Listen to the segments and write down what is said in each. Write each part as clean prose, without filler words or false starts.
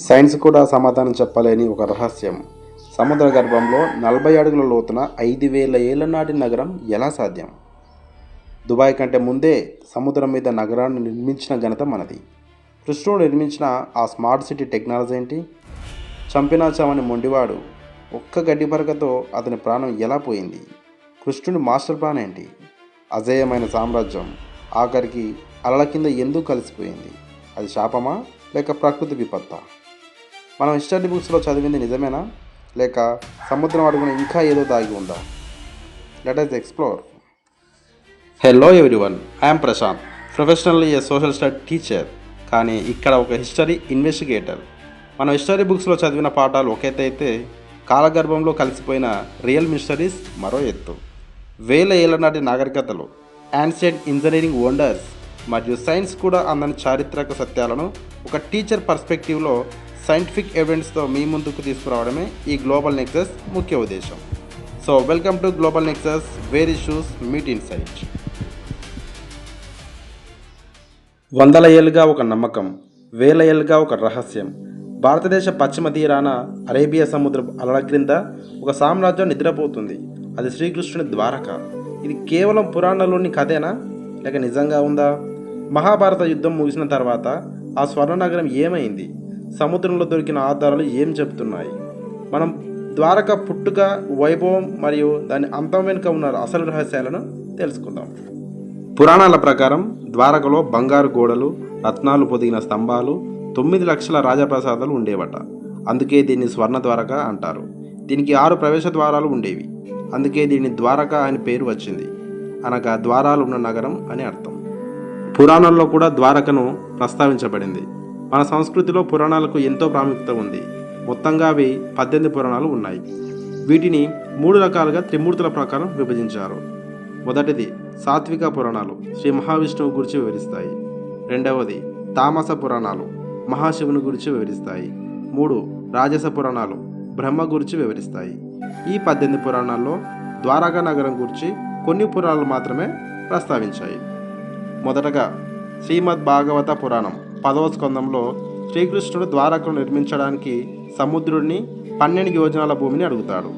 Science కూడా సమాధానం చెప్పలేని ఒక రహస్యం. సముద్ర గర్భంలో 40 అడుగుల లోతున 5,000 ఏళ్ల నాటి నగరం ఎలా సాధ్యం? దుబాయ్ కంటే ముందే సముద్రం మీద నగరాన్ని నిర్మించిన ఘనత మనది. కృష్ణుడు నిర్మించిన ఆ స్మార్ట్ సిటీ టెక్నాలజీ ఏంటి? చంపినా చావని మొండివాడు ఒక్క గడ్డి పరకతో అతని ప్రాణం ఎలా పోయింది? కృష్ణుడి మాస్టర్ ప్లాన్ ఏంటి? అజేయమైన సామ్రాజ్యం ఆఖరికి అలల కింద ఎందుకు కలిసిపోయింది? అది శాపమా లేక ప్రకృతి విపత్తా? మనం హిస్టరీ బుక్స్లో చదివింది నిజమేనా లేక సముద్రం అడుగున ఇంకా ఏదో దాగి ఉందా? Let us explore. Hello everyone, I'm Prashant, professionally a social study teacher. కానీ ఇక్కడ ఒక హిస్టరీ ఇన్వెస్టిగేటర్. మనం హిస్టరీ బుక్స్లో చదివిన పాఠాలు ఒక ఎత్తు అయితే, కాలగర్భంలో కలిసిపోయిన రియల్ మిస్టరీస్ మరో ఎత్తు. వేల ఏళ్ల నాటి నాగరికతలు, యాన్షియంట్ ఇంజనీరింగ్ వండర్స్ మరియు సైన్స్ కూడా అందని చారిత్రక సత్యాలను ఒక టీచర్ పర్స్పెక్టివ్లో సైంటిఫిక్ ఎవిడెన్స్తో మీ ముందుకు తీసుకురావడమే ఈ గ్లోబల్ నెక్సస్ ముఖ్య ఉద్దేశం. So welcome to Global Nexus, where issues meet insight. వందల ఏళ్ళుగా ఒక నమ్మకం, వేల ఏళ్ళుగా ఒక రహస్యం. భారతదేశ పశ్చిమ తీరాన అరేబియా సముద్ర అలల క్రింద ఒక సామ్రాజ్యం నిద్రపోతుంది. అది శ్రీకృష్ణుని ద్వారక. ఇది కేవలం పురాణాల్లోని కథేనా లేక నిజంగా ఉందా? మహాభారత యుద్ధం ముగిసిన తర్వాత ఆ స్వర్ణ నగరం ఏమైంది? సముద్రంలో దొరికిన ఆధారాలు ఏం చెబుతున్నాయి? మనం ద్వారక పుట్టుక, వైభవం మరియు దాని అంతం వెనుక ఉన్న అసలు రహస్యాలను తెలుసుకుందాం. పురాణాల ప్రకారం ద్వారకలో బంగారు గోడలు, రత్నాలు పొదిగిన స్తంభాలు, 9 లక్షల రాజప్రసాదాలు ఉండేవట. అందుకే దీన్ని స్వర్ణ ద్వారక అంటారు. దీనికి 6 ప్రవేశ ద్వారాలు ఉండేవి. అందుకే దీని ద్వారక అని పేరు వచ్చింది. అనగా ద్వారాలు ఉన్న నగరం అని అర్థం. పురాణాల్లో కూడా ద్వారకను ప్రస్తావించబడింది. మన సంస్కృతిలో పురాణాలకు ఎంతో ప్రాముఖ్యత ఉంది. మొత్తంగా అవి 18 పురాణాలు ఉన్నాయి. వీటిని 3 రకాలుగా త్రిమూర్తుల ప్రకారం విభజించారు. మొదటిది సాత్విక పురాణాలు, శ్రీ మహావిష్ణువు గురించి వివరిస్తాయి. రెండవది తామస పురాణాలు, మహాశివుని గురించి వివరిస్తాయి. 3 రాజస పురాణాలు, బ్రహ్మ గురించి వివరిస్తాయి. ఈ 18 పురాణాల్లో ద్వారకా నగరం గురించి కొన్ని పురాణాలు మాత్రమే ప్రస్తావించాయి. మొదటగా శ్రీమద్ భాగవత పురాణం 10వ స్కందంలో శ్రీకృష్ణుడు ద్వారకను నిర్మించడానికి సముద్రుడిని 12 యోజనాల భూమిని అడుగుతాడు.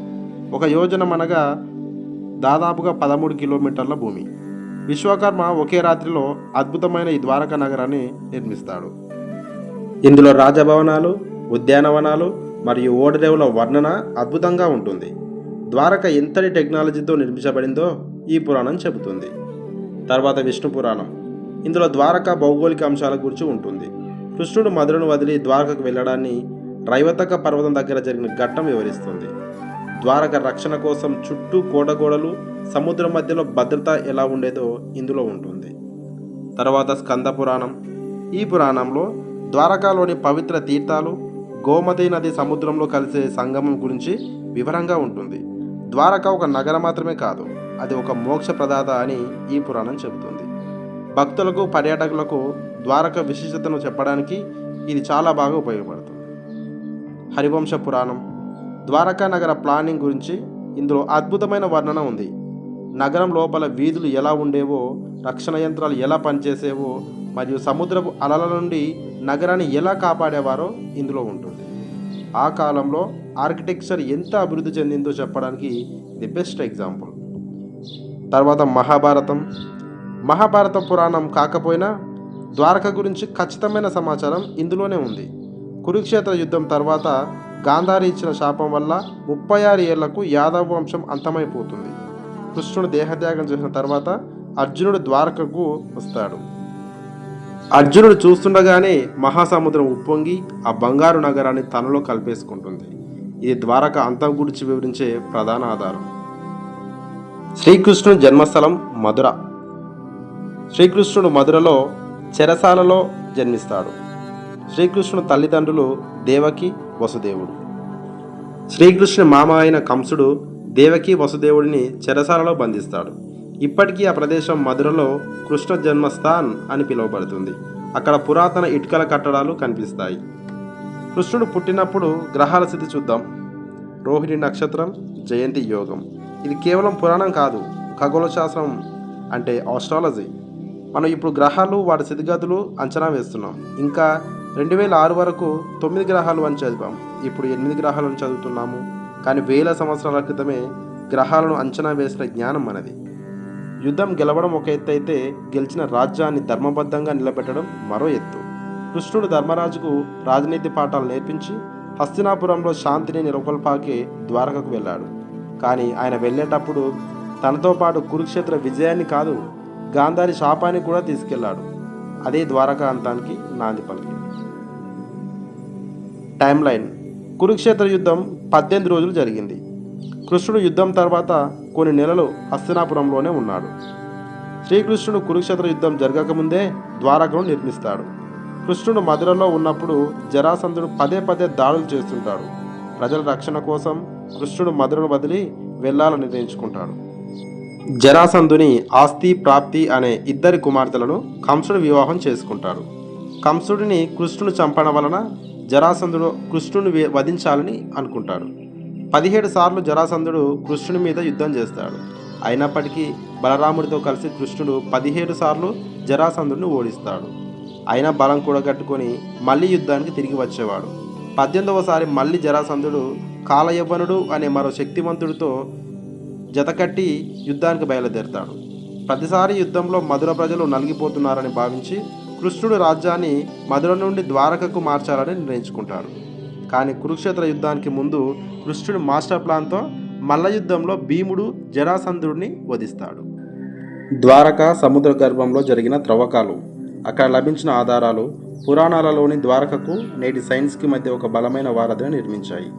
ఒక యోజనం అనగా దాదాపుగా 13 కిలోమీటర్ల భూమి. విశ్వకర్మ ఒకే రాత్రిలో అద్భుతమైన ఈ ద్వారకా నగరాన్ని నిర్మిస్తాడు. ఇందులో రాజభవనాలు, ఉద్యానవనాలు మరియు ఓడరేవుల వర్ణన అద్భుతంగా ఉంటుంది. ద్వారక ఎంతటి టెక్నాలజీతో నిర్మించబడిందో ఈ పురాణం చెబుతుంది. తర్వాత విష్ణు పురాణం. ఇందులో ద్వారకా భౌగోళిక అంశాల గురించి ఉంటుంది. కృష్ణుడు మధురను వదిలి ద్వారకకు వెళ్ళడాన్ని, రైవతక పర్వతం దగ్గర జరిగిన ఘట్టం వివరిస్తుంది. ద్వారక రక్షణ కోసం చుట్టూ కోటగోడలు, సముద్రం మధ్యలో భద్రత ఎలా ఉండేదో ఇందులో ఉంటుంది. తర్వాత స్కంద పురాణం. ఈ పురాణంలో ద్వారకాలోని పవిత్ర తీర్థాలు, గోమతి నది సముద్రంలో కలిసే సంగమం గురించి వివరంగా ఉంటుంది. ద్వారక ఒక నగరం మాత్రమే కాదు, అది ఒక మోక్ష ప్రదాత అని ఈ పురాణం చెబుతుంది. భక్తులకు, పర్యాటకులకు ద్వారక విశిష్టతను చెప్పడానికి ఇది చాలా బాగా ఉపయోగపడుతుంది. హరివంశ పురాణం. ద్వారకా నగర ప్లానింగ్ గురించి ఇందులో అద్భుతమైన వర్ణన ఉంది. నగరం లోపల వీధులు ఎలా ఉండేవో, రక్షణ యంత్రాలు ఎలా పనిచేసేవో మరియు సముద్రపు అలల నుండి నగరాన్ని ఎలా కాపాడేవారో ఇందులో ఉంటుంది. ఆ కాలంలో ఆర్కిటెక్చర్ ఎంత అభివృద్ధి చెందిందో చెప్పడానికి ఇది బెస్ట్ ఎగ్జాంపుల్. తర్వాత మహాభారతం. మహాభారత పురాణం కాకపోయినా ద్వారక గురించి ఖచ్చితమైన సమాచారం ఇందులోనే ఉంది. కురుక్షేత్ర యుద్ధం తర్వాత గాంధారి ఇచ్చిన శాపం వల్ల 36 ఏళ్లకు యాదవ వంశం అంతమైపోతుంది. కృష్ణుడు దేహత్యాగం చేసిన తర్వాత అర్జునుడు ద్వారకకు వస్తాడు. అర్జునుడు చూస్తుండగానే మహాసముద్రం ఉప్పొంగి ఆ బంగారు నగరాన్ని తనలో కలిపేసుకుంటుంది. ఇది ద్వారక అంతం గురించి వివరించే ప్రధాన ఆధారం. శ్రీకృష్ణుని జన్మస్థలం మధుర. శ్రీకృష్ణుడు మధురలో చెరసాలలో జన్మిస్తాడు. శ్రీకృష్ణుని తల్లిదండ్రులు దేవకి, వసుదేవుడు. శ్రీకృష్ణుని మామ అయిన కంసుడు దేవకి, వసుదేవుడిని చెరసాలలో బంధిస్తాడు. ఇప్పటికీ ఆ ప్రదేశం మధురలో కృష్ణ జన్మస్థాన్ అని పిలువబడుతుంది. అక్కడ పురాతన ఇటుకల కట్టడాలు కనిపిస్తాయి. కృష్ణుడు పుట్టినప్పుడు గ్రహాల స్థితి చూద్దాం. రోహిణి నక్షత్రం, జయంతి యోగం. ఇది కేవలం పురాణం కాదు, ఖగోళ శాస్త్రం అంటే ఆస్ట్రాలజీ. మనం ఇప్పుడు గ్రహాలు, వాటి స్థితిగతులు అంచనా వేస్తున్నాం. ఇంకా 2006 వరకు 9 గ్రహాలు అని చదివాం. ఇప్పుడు 8 గ్రహాలను చదువుతున్నాము. కానీ వేల సంవత్సరాల క్రితమే గ్రహాలను అంచనా వేసిన జ్ఞానం మనది. యుద్ధం గెలవడం ఒక ఎత్తు అయితే, గెలిచిన రాజ్యాన్ని ధర్మబద్ధంగా నిలబెట్టడం మరో ఎత్తు. కృష్ణుడు ధర్మరాజుకు రాజనీతి పాఠాలు నేర్పించి హస్తినాపురంలో శాంతిని నెలకొల్పాకే ద్వారకకు వెళ్ళాడు. కానీ ఆయన వెళ్ళేటప్పుడు తనతో పాటు కురుక్షేత్ర విజయాన్ని కాదు, గాంధారి శాపాన్ని కూడా తీసుకెళ్లాడు. అదే ద్వారకా అంతానికి నాంది పలికింది. టైమ్ లైన్: కురుక్షేత్ర యుద్ధం 18 రోజులు జరిగింది. కృష్ణుడు యుద్ధం తర్వాత కొన్ని నెలలు హస్తినాపురంలోనే ఉన్నాడు. శ్రీకృష్ణుడు కురుక్షేత్ర యుద్ధం జరగకముందే ద్వారకను నిర్మిస్తాడు. కృష్ణుడు మధురలో ఉన్నప్పుడు జరాసంధుడు పదే పదే దాడులు చేస్తుంటాడు. ప్రజల రక్షణ కోసం కృష్ణుడు మధురను వదిలి వెళ్ళాలని నిర్ణయించుకుంటాడు. జరాసంధుని ఆస్తి ప్రాప్తి అనే 2 కుమార్తెలను కంసుడు వివాహం చేసుకుంటాడు. కంసుడిని కృష్ణుడు చంపడం వలన జరాసంధుడు కృష్ణుని వధించాలని అనుకుంటాడు. 17 సార్లు జరాసంధుడు కృష్ణుని మీద యుద్ధం చేస్తాడు. అయినప్పటికీ బలరాముడితో కలిసి కృష్ణుడు 17 సార్లు జరాసంధుడిని ఓడిస్తాడు. అయినా బలం కూడగట్టుకొని మళ్ళీ యుద్ధానికి తిరిగి వచ్చేవాడు. 18వసారి మళ్ళీ జరాసంధుడు కాలయవ్వనుడు అనే మరో శక్తివంతుడితో జతకట్టి యుద్ధానికి బయలుదేరతాడు. ప్రతిసారి యుద్ధంలో మధుర ప్రజలు నలిగిపోతున్నారని భావించి కృష్ణుడు రాజ్యాన్ని మధుర నుండి ద్వారకకు మార్చాలని నిర్ణయించుకుంటాడు. కానీ కురుక్షేత్ర యుద్ధానికి ముందు కృష్ణుడు మాస్టర్ ప్లాన్తో మల్ల యుద్ధంలో భీముడు జరాసంధుడిని వధిస్తాడు. ద్వారక సముద్ర గర్భంలో జరిగిన త్రవ్వకాలు, అక్కడ లభించిన ఆధారాలు పురాణాలలోని ద్వారకకు నేటి సైన్స్కి మధ్య ఒక బలమైన వారధిని నిర్మించాయి.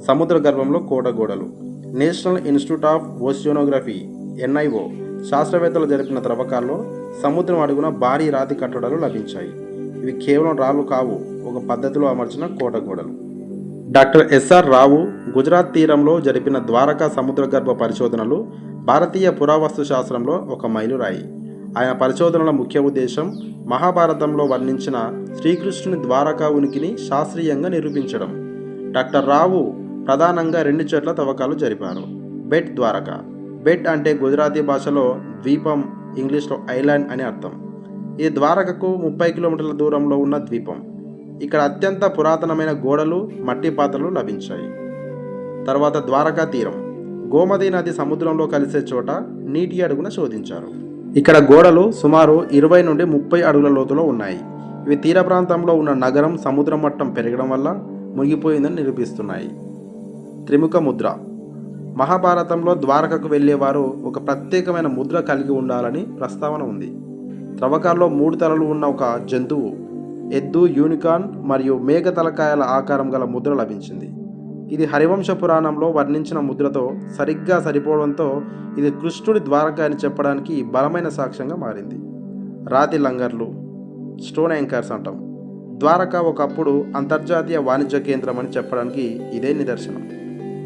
సముద్ర గర్భంలో కోట గోడలు. నేషనల్ ఇన్స్టిట్యూట్ ఆఫ్ ఓషియోనోగ్రఫీ NIO శాస్త్రవేత్తలు జరిపిన త్రవ్వకాల్లో సముద్రం అడుగున భారీ రాతి కట్టడాలు లభించాయి. ఇవి కేవలం రాళ్ళు కావు, ఒక పద్ధతిలో అమర్చిన కోట గోడలు. డాక్టర్ SR రావు గుజరాత్ తీరంలో జరిపిన ద్వారకా సముద్ర గర్భ పరిశోధనలు భారతీయ పురావస్తు శాస్త్రంలో ఒక మైలురాయి. ఆయన పరిశోధనల ముఖ్య ఉద్దేశం మహాభారతంలో వర్ణించిన శ్రీకృష్ణుని ద్వారకా ఉనికిని శాస్త్రీయంగా నిరూపించడం. డాక్టర్ రావు ప్రధానంగా 2 చోట్ల తవ్వకాలు జరిపారు. బెట్ ద్వారక. బెట్ అంటే గుజరాతీ భాషలో ద్వీపం, ఇంగ్లీష్లో ఐలాండ్ అని అర్థం. ఇది ద్వారకకు 30 కిలోమీటర్ల దూరంలో ఉన్న ద్వీపం. ఇక్కడ అత్యంత పురాతనమైన గోడలు, మట్టి పాత్రలు లభించాయి. తర్వాత ద్వారకా తీరం. గోమతి నది సముద్రంలో కలిసే చోట నీటి అడుగున శోధించారు. ఇక్కడ గోడలు సుమారు 20 నుండి 30 అడుగుల లోతులో ఉన్నాయి. ఇవి తీర ప్రాంతంలో ఉన్న నగరం సముద్ర మట్టం పెరగడం వల్ల మునిగిపోయిందని నిరూపిస్తున్నాయి. త్రిముఖ ముద్ర. మహాభారతంలో ద్వారకకు వెళ్ళేవారు ఒక ప్రత్యేకమైన ముద్ర కలిగి ఉండాలని ప్రస్తావన ఉంది. త్రవ్వకాల్లో 3 తలలు ఉన్న ఒక జంతువు, ఎద్దు, యూనికార్న్ మరియు మేఘ తలకాయల ఆకారం గల ముద్ర లభించింది. ఇది హరివంశ పురాణంలో వర్ణించిన ముద్రతో సరిగ్గా సరిపోవడంతో ఇది కృష్ణుడి ద్వారక అని చెప్పడానికి బలమైన సాక్ష్యంగా మారింది. రాతి లంగర్లు, స్టోన్ యాంకర్స్ అంటాం. ద్వారక ఒకప్పుడు అంతర్జాతీయ వాణిజ్య కేంద్రం అని చెప్పడానికి ఇదే నిదర్శనం.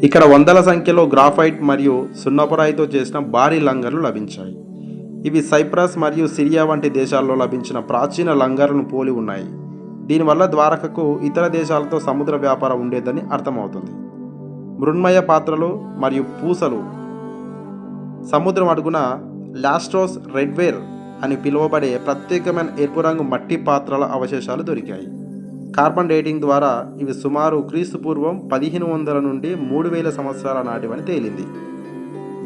ఇక్కడ వందల సంఖ్యలో గ్రాఫైట్ మరియు సున్నపురాయితో చేసిన భారీ లంగర్లు లభించాయి. ఇవి సైప్రస్ మరియు సిరియా వంటి దేశాల్లో లభించిన ప్రాచీన లంగర్లను పోలి ఉన్నాయి. దీనివల్ల ద్వారకకు ఇతర దేశాలతో సముద్ర వ్యాపారం ఉండేదని అర్థమవుతుంది. మృన్మయ పాత్రలు మరియు పూసలు. సముద్రం అడుగున లాస్ట్రోస్ రెడ్వేర్ అని పిలువబడే ప్రత్యేకమైన ఎరుపు రంగు మట్టి పాత్రల అవశేషాలు దొరికాయి. కార్బన్ డేటింగ్ ద్వారా ఇవి సుమారు క్రీస్తుపూర్వం 1500 నుండి 3000 సంవత్సరాల నాటివని తేలింది.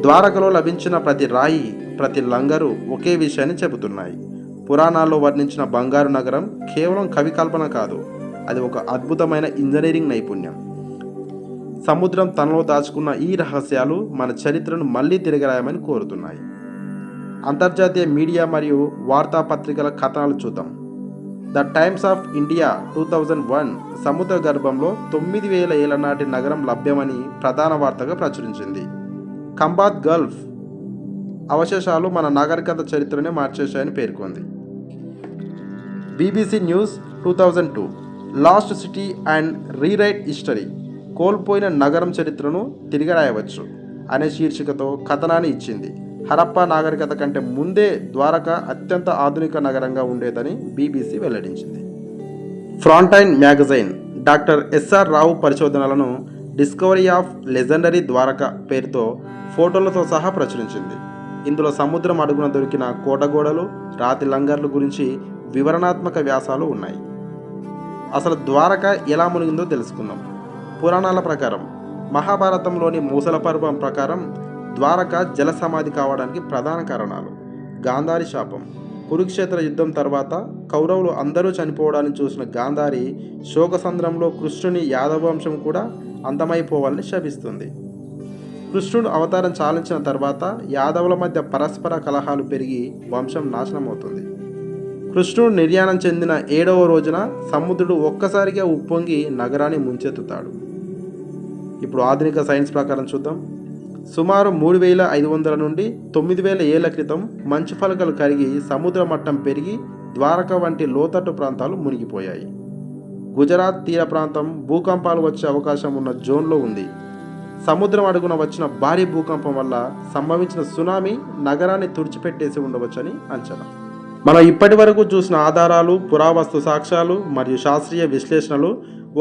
ద్వారకలో లభించిన ప్రతి రాయి, ప్రతి లంగరు ఒకే విషయాన్ని చెబుతున్నాయి. పురాణాల్లో వర్ణించిన బంగారు నగరం కేవలం కవి కల్పన కాదు, అది ఒక అద్భుతమైన ఇంజనీరింగ్ నైపుణ్యం. సముద్రం తనలో దాచుకున్న ఈ రహస్యాలు మన చరిత్రను మళ్ళీ తిరగరాయమని కోరుతున్నాయి. అంతర్జాతీయ మీడియా మరియు వార్తాపత్రికల కథనాలు చూద్దాం. ద టైమ్స్ ఆఫ్ ఇండియా 2001 సముద్ర గర్భంలో 9000 ఏళ్ల నాటి నగరం లభ్యమని ప్రధాన వార్తగా ప్రచురించింది. కంబాత్ గల్ఫ్ అవశేషాలు మన నాగరికత చరిత్రనే మార్చేశాయని పేర్కొంది. BBC news 2002 last city and rewrite history, కోల్పోయిన నగరం చరిత్రను తిరిగి రాయవచ్చు అనే శీర్షికతో కథనాన్ని ఇచ్చింది. హరప్పా నాగరికత కంటే ముందే ద్వారక అత్యంత ఆధునిక నగరంగా ఉండేదని BBC వెల్లడించింది. ఫ్రాంటైన్ మ్యాగజైన్ డాక్టర్ SR రావు పరిశోధనలను డిస్కవరీ ఆఫ్ లెజెండరీ ద్వారక పేరుతో ఫోటోలతో సహా ప్రచురించింది. ఇందులో సముద్రం అడుగున దొరికిన కోటగోడలు, రాతి లంగర్లు గురించి వివరణాత్మక వ్యాసాలు ఉన్నాయి. అసలు ద్వారక ఎలా మునిగిందో తెలుసుకుందాం. పురాణాల ప్రకారం మహాభారతంలోని మూసల పర్వం ప్రకారం ద్వారక జల సమాధి కావడానికి ప్రధాన కారణాలు గాంధారి శాపం. కురుక్షేత్ర యుద్ధం తర్వాత కౌరవులు అందరూ చనిపోవడాన్ని చూసిన గాంధారి శోకసంద్రంలో కృష్ణుని యాదవ వంశం కూడా అంతమైపోవాలని శపిస్తుంది. కృష్ణుడు అవతారం చాలించిన తర్వాత యాదవుల మధ్య పరస్పర కలహాలు పెరిగి వంశం నాశనమవుతుంది. కృష్ణుడు నిర్యాణం చెందిన 7వ రోజున సముద్రుడు ఒక్కసారిగా ఉప్పొంగి నగరాన్ని ముంచెత్తుతాడు. ఇప్పుడు ఆధునిక సైన్స్ ప్రకారం చూద్దాం. సుమారు 3500 నుండి 9000 ఏళ్ల క్రితం మంచు ఫలకలు కరిగి సముద్ర మట్టం పెరిగి ద్వారక వంటి లోతట్టు ప్రాంతాలు మునిగిపోయాయి. గుజరాత్ తీర ప్రాంతం భూకంపాలు వచ్చే అవకాశం ఉన్న జోన్లో ఉంది. సముద్రం అడుగున వచ్చిన భారీ భూకంపం వల్ల సంభవించిన సునామీ నగరాన్ని తుడిచిపెట్టేసి ఉండవచ్చని అంచనా. మనం ఇప్పటి వరకు చూసిన ఆధారాలు, పురావస్తు సాక్ష్యాలు మరియు శాస్త్రీయ విశ్లేషణలు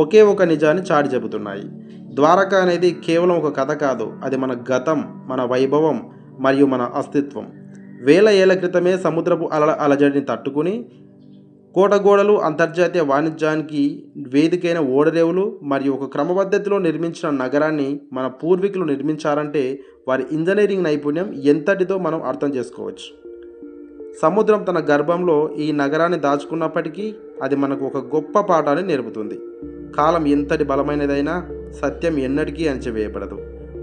ఒకే ఒక నిజాన్ని చాటి చెబుతున్నాయి. ద్వారక అనేది కేవలం ఒక కథ కాదు, అది మన గతం, మన వైభవం మరియు మన అస్తిత్వం. వేల ఏళ్ల క్రితమే సముద్రపు అలజడిని తట్టుకుని కోటగోడలు, అంతర్జాతీయ వాణిజ్యానికి వేదికైన ఓడరేవులు మరియు ఒక క్రమపద్ధతిలో నిర్మించిన నగరాన్ని మన పూర్వీకులు నిర్మించారంటే వారి ఇంజనీరింగ్ నైపుణ్యం ఎంతటితో మనం అర్థం చేసుకోవచ్చు. సముద్రం తన గర్భంలో ఈ నగరాన్ని దాచుకున్నప్పటికీ అది మనకు ఒక గొప్ప పాఠాన్ని నేర్పుతుంది. కాలం ఎంతటి బలమైనదైనా సత్యం ఎన్నటికీ అణచివేయబడదు.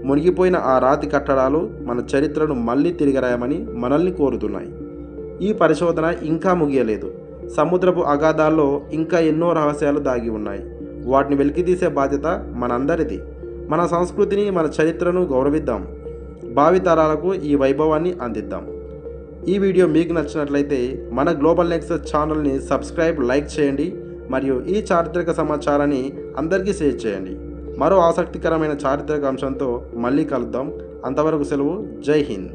మునిగిపోయిన ఆ రాతి కట్టడాలు మన చరిత్రను మళ్ళీ తిరిగిరాయమని మనల్ని కోరుతున్నాయి. ఈ పరిశోధన ఇంకా ముగియలేదు. సముద్రపు అగాధాల్లో ఇంకా ఎన్నో రహస్యాలు దాగి ఉన్నాయి. వాటిని వెలికితీసే బాధ్యత మనందరిది. మన సంస్కృతిని, మన చరిత్రను గౌరవిద్దాం. భావితరాలకు ఈ వైభవాన్ని అందిద్దాం. ఈ వీడియో మీకు నచ్చినట్లయితే మన గ్లోబల్ నెక్సస్ ఛానల్ని సబ్స్క్రైబ్, లైక్ చేయండి మరియు ఈ చారిత్రక సమాచారాన్ని అందరికీ షేర్ చేయండి. మరో ఆసక్తికరమైన చారిత్రక అంశంతో మళ్ళీ కలుద్దాం. అంతవరకు సెలవు. జై హింద్.